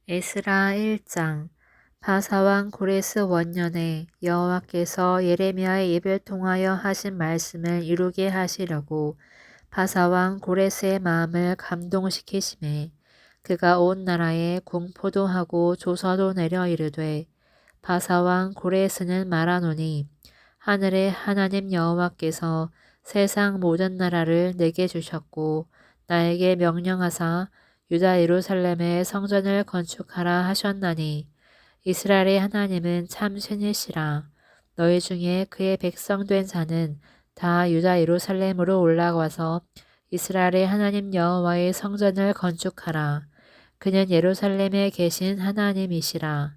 에스라 1장. 바사왕 고레스 원년에 여호와께서 예레미야의 입을 통하여 하신 말씀을 이루게 하시려고 바사왕 고레스의 마음을 감동시키심에 그가 온 나라에 공포도 하고 조서도 내려 이르되, 바사왕 고레스는 말하노니 하늘의 하나님 여호와께서 세상 모든 나라를 내게 주셨고 나에게 명령하사 유다 예루살렘에 성전을 건축하라 하셨나니, 이스라엘의 하나님은 참 신이시라. 너희 중에 그의 백성 된 자는 다 유다 예루살렘으로 올라와서 이스라엘의 하나님 여호와의 성전을 건축하라. 그는 예루살렘에 계신 하나님이시라.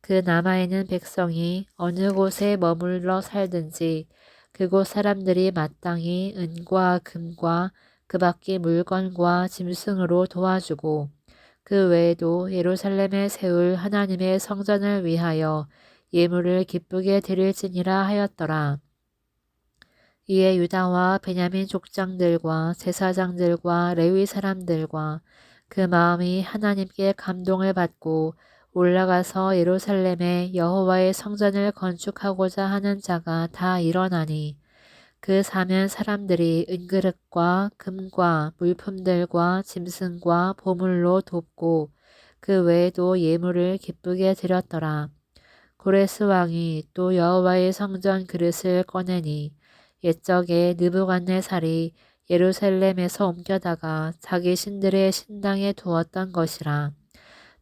그 남아있는 백성이 어느 곳에 머물러 살든지 그곳 사람들이 마땅히 은과 금과 그 밖의 물건과 짐승으로 도와주고, 그 외에도 예루살렘에 세울 하나님의 성전을 위하여 예물을 기쁘게 드릴지니라 하였더라. 이에 유다와 베냐민 족장들과 제사장들과 레위 사람들과 그 마음이 하나님께 감동을 받고 올라가서 예루살렘에 여호와의 성전을 건축하고자 하는 자가 다 일어나니, 그 사면 사람들이 은그릇과 금과 물품들과 짐승과 보물로 돕고 그 외에도 예물을 기쁘게 드렸더라. 고레스 왕이 또 여호와의 성전 그릇을 꺼내니 옛적에 느부갓네살이 예루살렘에서 옮겨다가 자기 신들의 신당에 두었던 것이라.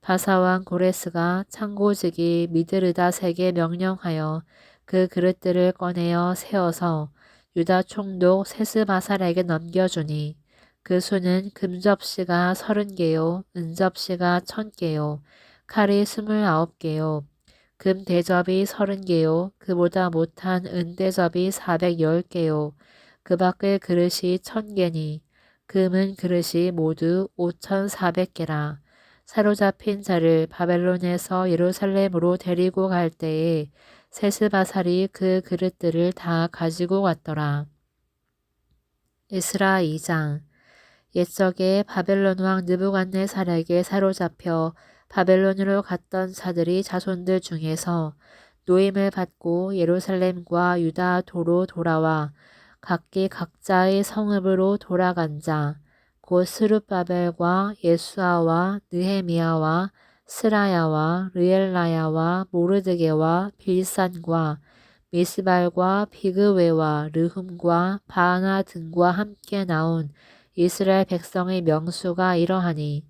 바사왕 고레스가 창고지기 미드르다색에 명령하여 그 그릇들을 꺼내어 세워서 유다 총독 세스바살에게 넘겨주니, 그 수는 금접시가 30개요, 은접시가 1000개요, 칼이 29개요, 금대접이 30개요, 그보다 못한 은대접이 410개요, 그 밖의 그릇이 1000개니, 금은 그릇이 모두 5400개라. 사로잡힌 자를 바벨론에서 예루살렘으로 데리고 갈 때에 세스바살이 그 그릇들을 다 가지고 갔더라. 에스라 2장. 옛적에 바벨론 왕 느부갓네살에게 사로잡혀 바벨론으로 갔던 자들이 자손들 중에서 노임을 받고 예루살렘과 유다 도로 돌아와 각기 각자의 성읍으로 돌아간 자, 곧 스룹바벨과 예수아와 느헤미야와 스라야와 르엘라야와 모르드게와 빌산과 미스발과 비그웨와 르훔과 바하나 등과 함께 나온 이스라엘 백성의 명수가 이러하니,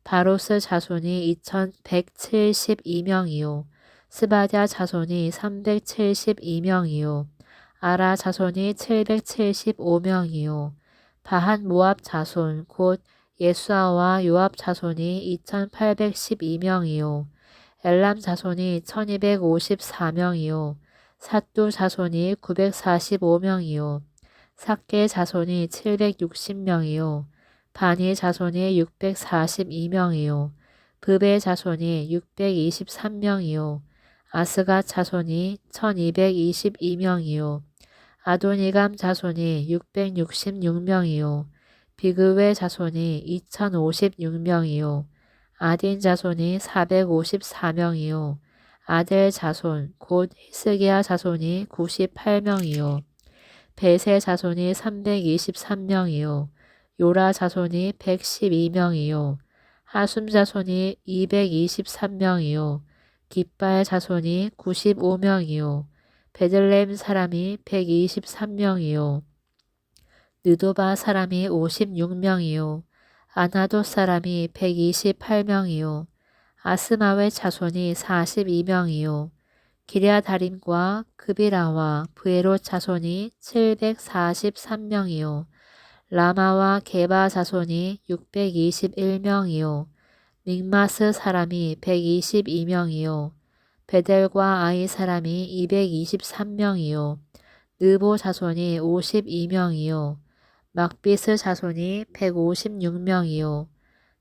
바로스 자손이 2172명이요, 스바랴 자손이 372명이요, 아라 자손이 775명이요, 바한 모압 자손 곧 예수아와 요압 자손이 2812명이요, 엘람 자손이 1254명이요, 삿두 자손이 945명이요, 삭게 자손이 760명이요, 바니 자손이 642명이요, 브베 자손이 623명이요, 아스가 자손이 1222명이요, 아도니감 자손이 666명이요, 비그웨 자손이 2056명이요, 아딘 자손이 454명이요, 아델 자손 곧 히스기야 자손이 98명이요, 베세 자손이 323명이요, 요라 자손이 112명이요, 하숨 자손이 223명이요, 깃발 자손이 95명이요, 베들레헴 사람이 123명이요, 느도바 사람이 56명이요, 아나도 사람이 128명이요, 아스마웨 자손이 42명이요, 기랴다림과 그비라와 브에롯 자손이 743명이요, 라마와 게바 자손이 621명이요, 믹마스 사람이 122명이요, 베델과 아이 사람이 223명이요, 느보 자손이 52명이요, 막비스 자손이 156명이요,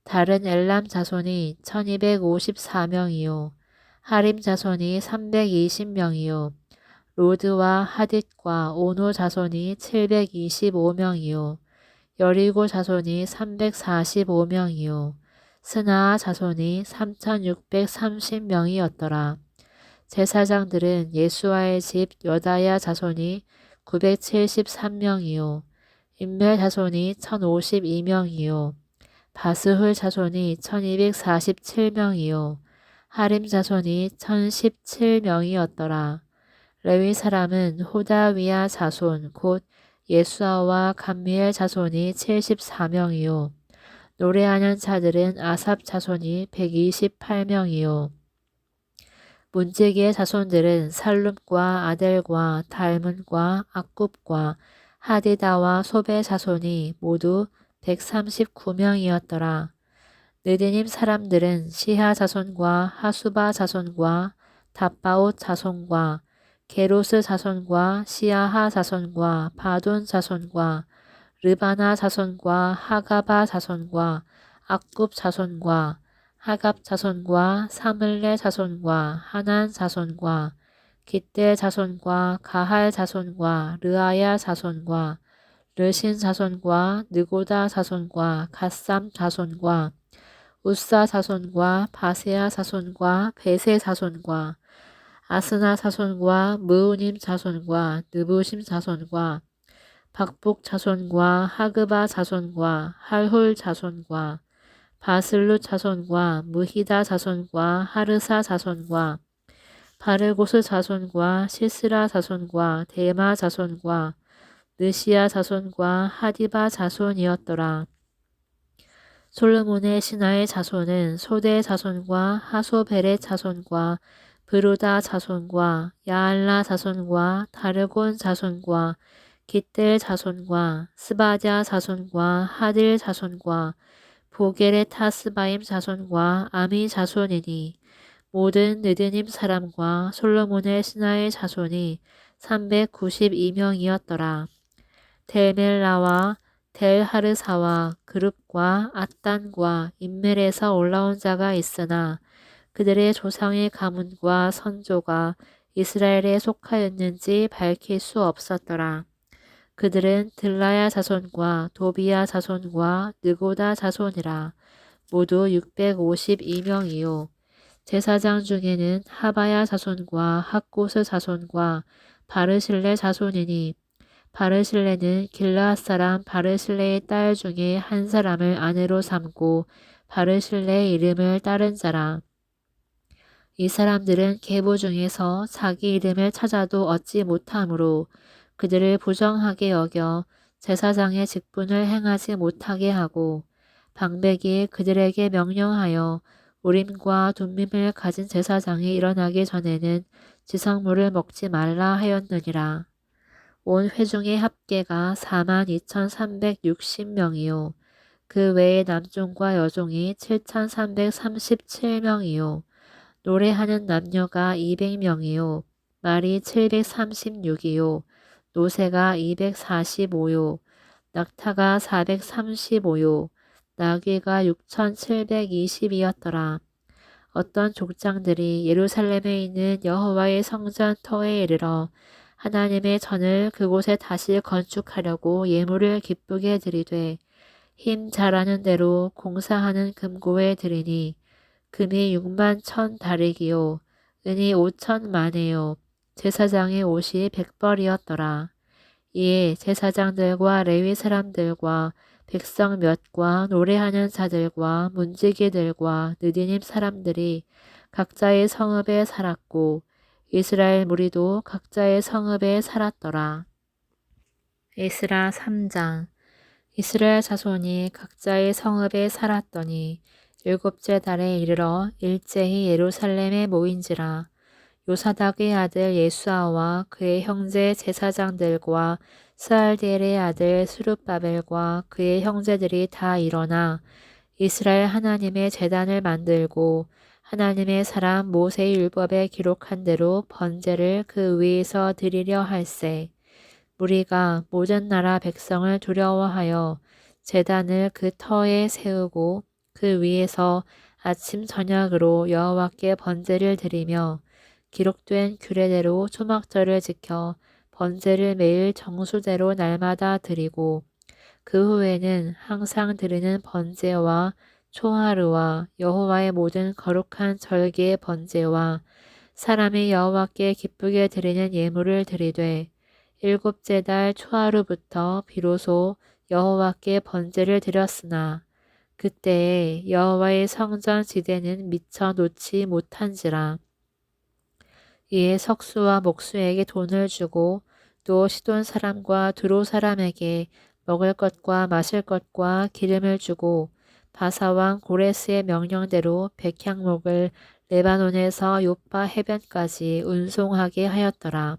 다른 엘람 자손이 1254명이요, 하림 자손이 320명이요, 로드와 하딧과 오노 자손이 725명이요, 여리고 자손이 345명이요, 스나아 자손이 3630명이었더라. 제사장들은 예수아의 집 여다야 자손이 973명이요. 인멜 자손이 1052명이요. 바스훌 자손이 1247명이요. 하림 자손이 1017명이었더라. 레위 사람은 호다위야 자손 곧 예수아와 감미엘 자손이 74명이요. 노래하는 자들은 아삽 자손이 128명이요. 문지기의 자손들은 살룸과 아델과 달문과 악굽과 하디다와 소베 자손이 모두 139명이었더라. 느디님 사람들은 시하 자손과 하수바 자손과 답바옷 자손과 게로스 자손과 시아하 자손과 바돈 자손과 르바나 자손과 하가바 자손과 악굽 자손과 하갑 자손과 사물레 자손과 하난 자손과 깃델 자손과 가할 자손과 르아야 자손과 르신 자손과 느고다 자손과 갓삼 자손과 우사 자손과 바세아 자손과 베세 자손과 아스나 자손과 무우님 자손과 느부심 자손과 박복 자손과 하그바 자손과 할홀 자손과 바슬루 자손과 무히다 자손과 하르사 자손과 바르고스 자손과 시스라 자손과 데마 자손과 느시아 자손과 하디바 자손이었더라. 솔로몬의 신하의 자손은 소대 자손과 하소베렛 자손과 브루다 자손과 야알라 자손과 다르곤 자손과 깃델 자손과 스바자 자손과 하딜 자손과 보게레 타스바임 자손과 아미 자손이니 모든 느드님 사람과 솔로몬의 신하의 자손이 392명이었더라. 델멜라와 델하르사와 그룹과 앗단과 인멜에서 올라온 자가 있으나 그들의 조상의 가문과 선조가 이스라엘에 속하였는지 밝힐 수 없었더라. 그들은 들라야 자손과 도비야 자손과 느고다 자손이라. 모두 652명이요. 제사장 중에는 하바야 자손과 학고스 자손과 바르실레 자손이니 바르실레는 길라앗 사람 바르실레의 딸 중에 한 사람을 아내로 삼고 바르실레의 이름을 따른 자라. 이 사람들은 계보 중에서 자기 이름을 찾아도 얻지 못하므로 그들을 부정하게 여겨 제사장의 직분을 행하지 못하게 하고 방백이 그들에게 명령하여 우림과 둠밈을 가진 제사장이 일어나기 전에는 지성물을 먹지 말라 하였느니라. 온 회중의 합계가 42,360명이요. 그 외에 남종과 여종이 7,337명이요. 노래하는 남녀가 200명이요. 말이 736이요. 노새가 245요. 낙타가 435요. 나귀가 6,720이었더라. 어떤 족장들이 예루살렘에 있는 여호와의 성전 터에 이르러 하나님의 전을 그곳에 다시 건축하려고 예물을 기쁘게 드리되 힘 잘하는 대로 공사하는 금고에 드리니 금이 6만 1,000다리기요. 은이 5,000만에요. 제사장의 옷이 100벌이었더라. 이에 제사장들과 레위 사람들과 백성 몇과 노래하는 자들과 문지기들과 느디님 사람들이 각자의 성읍에 살았고 이스라엘 무리도 각자의 성읍에 살았더라. 에스라 3장. 이스라엘 자손이 각자의 성읍에 살았더니 7째 달에 이르러 일제히 예루살렘에 모인지라. 요사닥의 아들 예수아와 그의 형제 제사장들과 스알디엘의 아들 스룹바벨과 그의 형제들이 다 일어나 이스라엘 하나님의 제단을 만들고 하나님의 사람 모세의 율법에 기록한 대로 번제를 그 위에서 드리려 할세. 무리가 모든 나라 백성을 두려워하여 제단을 그 터에 세우고 그 위에서 아침 저녁으로 여호와께 번제를 드리며 기록된 규례대로 초막절을 지켜 번제를 매일 정수대로 날마다 드리고 그 후에는 항상 드리는 번제와 초하루와 여호와의 모든 거룩한 절기의 번제와 사람이 여호와께 기쁘게 드리는 예물을 드리되 일곱째 달 초하루부터 비로소 여호와께 번제를 드렸으나 그때에 여호와의 성전 지대는 미처 놓지 못한지라. 이에 석수와 목수에게 돈을 주고 또 시돈 사람과 두로 사람에게 먹을 것과 마실 것과 기름을 주고 바사왕 고레스의 명령대로 백향목을 레바논에서 요파 해변까지 운송하게 하였더라.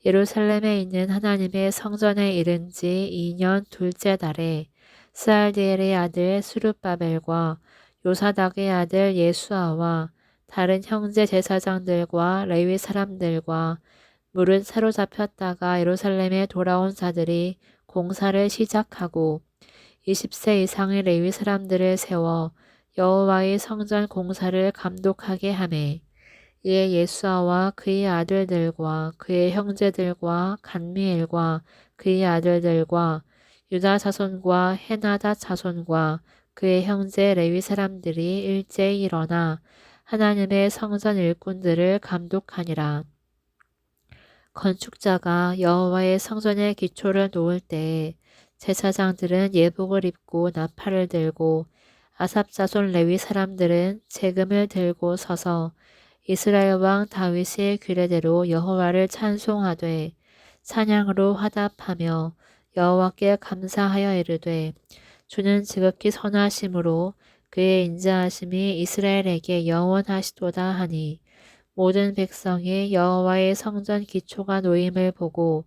예루살렘에 있는 하나님의 성전에 이른 지 2년 둘째 달에 스알디엘의 아들 스룹바벨과 요사닥의 아들 예수아와 다른 형제 제사장들과 레위 사람들과 무릇 사로잡혔다가 예루살렘에 돌아온 자들이 공사를 시작하고 20세 이상의 레위 사람들을 세워 여호와의 성전 공사를 감독하게 하매 이에 예수아와 그의 아들들과 그의 형제들과 간미엘과 그의 아들들과 유다 자손과 헤나다 자손과 그의 형제 레위 사람들이 일제히 일어나 하나님의 성전 일꾼들을 감독하니라. 건축자가 여호와의 성전의 기초를 놓을 때에 제사장들은 예복을 입고 나팔을 들고 아삽 자손 레위 사람들은 재금을 들고 서서 이스라엘 왕 다윗의 규례대로 여호와를 찬송하되 찬양으로 화답하며 여호와께 감사하여 이르되 주는 지극히 선하심으로 그의 인자하심이 이스라엘에게 영원하시도다 하니 모든 백성이 여호와의 성전 기초가 놓임을 보고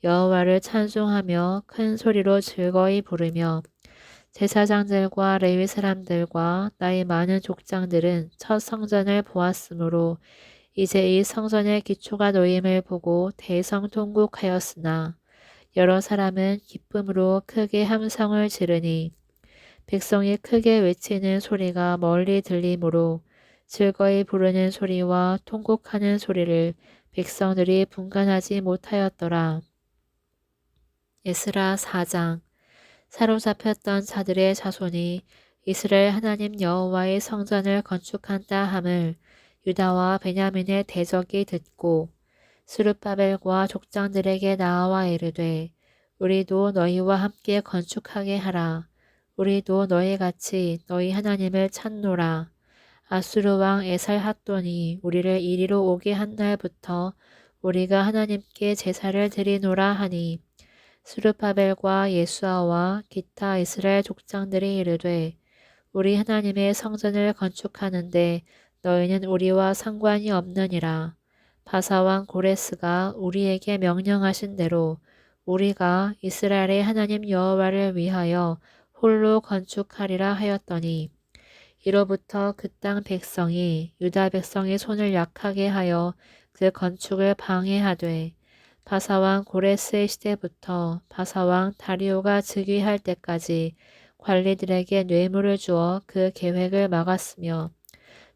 여호와를 찬송하며 큰 소리로 즐거이 부르며 제사장들과 레위 사람들과 나이 많은 족장들은 첫 성전을 보았으므로 이제 이 성전의 기초가 놓임을 보고 대성통곡하였으나 여러 사람은 기쁨으로 크게 함성을 지르니 백성이 크게 외치는 소리가 멀리 들리므로 즐거이 부르는 소리와 통곡하는 소리를 백성들이 분간하지 못하였더라. 에스라 4장. 사로잡혔던 자들의 자손이 이스라엘 하나님 여호와의 성전을 건축한다 함을 유다와 베냐민의 대적이 듣고 스룹바벨과 족장들에게 나와 이르되 우리도 너희와 함께 건축하게 하라. 우리도 너희같이 너희 하나님을 찾노라. 아수르 왕 에살핫돈이 우리를 이리로 오게 한 날부터 우리가 하나님께 제사를 드리노라 하니 스룹바벨과 예수아와 기타 이스라엘 족장들이 이르되 우리 하나님의 성전을 건축하는데 너희는 우리와 상관이 없느니라. 바사왕 고레스가 우리에게 명령하신 대로 우리가 이스라엘의 하나님 여호와를 위하여 홀로 건축하리라 하였더니 이로부터 그 땅 백성이 유다 백성의 손을 약하게 하여 그 건축을 방해하되 바사왕 고레스의 시대부터 바사왕 다리오가 즉위할 때까지 관리들에게 뇌물을 주어 그 계획을 막았으며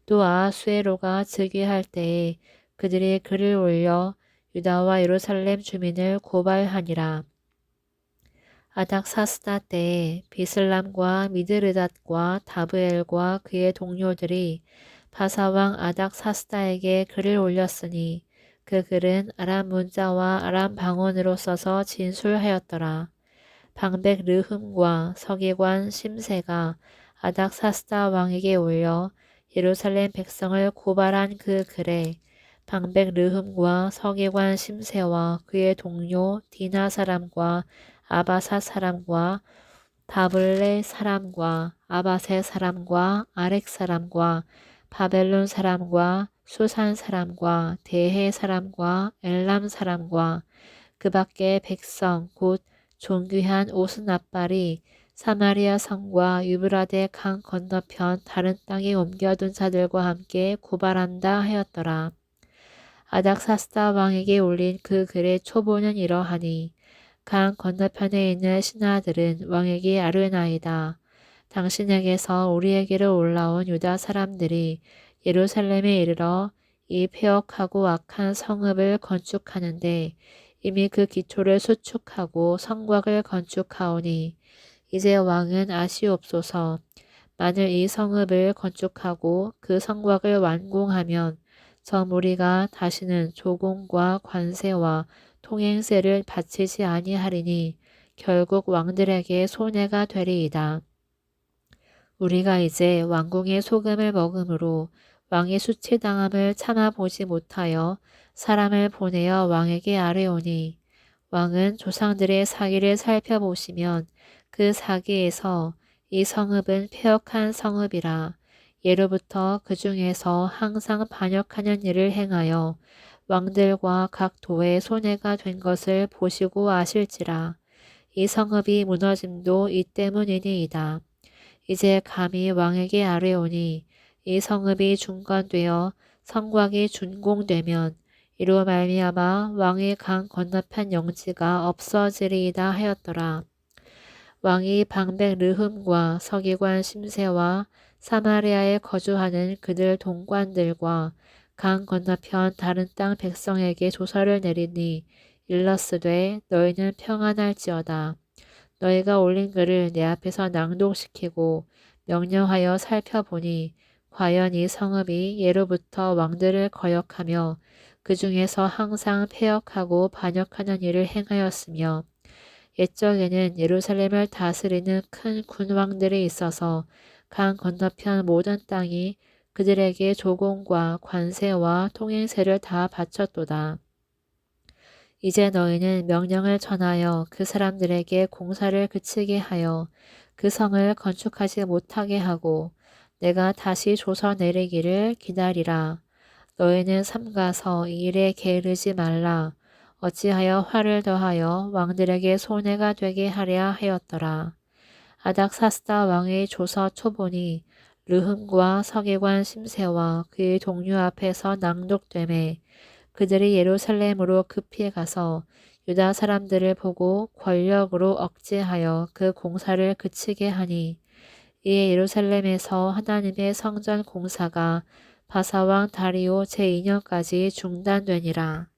또 아하수에로가 즉위할 때에 그들이 글을 올려 유다와 예루살렘 주민을 고발하니라. 아닥사스다 때에 비슬람과 미드르닷과 다브엘과 그의 동료들이 바사왕 아닥사스다에게 글을 올렸으니 그 글은 아람 문자와 아람 방언으로 써서 진술하였더라. 방백 르흠과 서기관 심세가 아닥사스다 왕에게 올려 예루살렘 백성을 고발한 그 글에 방백 르흠과 서기관 심세와 그의 동료 디나 사람과 아바사 사람과 다블레 사람과 아바세 사람과 아렉 사람과 바벨론 사람과 수산 사람과 대해 사람과 엘람 사람과 그 밖의 백성 곧 존귀한 오스나발이 사마리아 성과 유브라데 강 건너편 다른 땅에 옮겨둔 자들과 함께 고발한다 하였더라. 아닥사스다 왕에게 올린 그 글의 초보는 이러하니 강 건너편에 있는 신하들은 왕에게 아르나이다. 당신에게서 우리에게로 올라온 유다 사람들이 예루살렘에 이르러 이 폐역하고 악한 성읍을 건축하는데 이미 그 기초를 수축하고 성곽을 건축하오니 이제 왕은 아시옵소서. 만일 이 성읍을 건축하고 그 성곽을 완공하면 저 무리가 다시는 조공과 관세와 통행세를 바치지 아니하리니 결국 왕들에게 손해가 되리이다. 우리가 이제 왕궁의 소금을 먹음으로 왕의 수치당함을 참아보지 못하여 사람을 보내어 왕에게 아뢰오니 왕은 조상들의 사기를 살펴보시면 그 사기에서 이 성읍은 패역한 성읍이라 예로부터 그 중에서 항상 반역하는 일을 행하여 왕들과 각 도에 손해가 된 것을 보시고 아실지라 이 성읍이 무너짐도 이 때문이니이다. 이제 감히 왕에게 아뢰오니 이 성읍이 중건되어 성곽이 준공되면 이로 말미암아 왕의 강 건너편 영지가 없어지리이다 하였더라. 왕이 방백 르흠과 서기관 심세와 사마리아에 거주하는 그들 동관들과 강 건너편 다른 땅 백성에게 조서를 내리니 일러스되 너희는 평안할지어다. 너희가 올린 글을 내 앞에서 낭독시키고 명령하여 살펴보니 과연 이 성읍이 예로부터 왕들을 거역하며 그 중에서 항상 패역하고 반역하는 일을 행하였으며 옛적에는 예루살렘을 다스리는 큰 군왕들이 있어서 강 건너편 모든 땅이 그들에게 조공과 관세와 통행세를 다 바쳤도다. 이제 너희는 명령을 전하여 그 사람들에게 공사를 그치게 하여 그 성을 건축하지 못하게 하고 내가 다시 조서 내리기를 기다리라. 너희는 삼가서 이 일에 게으르지 말라. 어찌하여 화를 더하여 왕들에게 손해가 되게 하랴 하였더라. 아닥사스다 왕의 조서 초본이 르흠과 서기관 심세와 그의 동료 앞에서 낭독되매 그들이 예루살렘으로 급히 가서 유다 사람들을 보고 권력으로 억제하여 그 공사를 그치게 하니 이에 예루살렘에서 하나님의 성전 공사가 바사왕 다리오 제2년까지 중단되니라.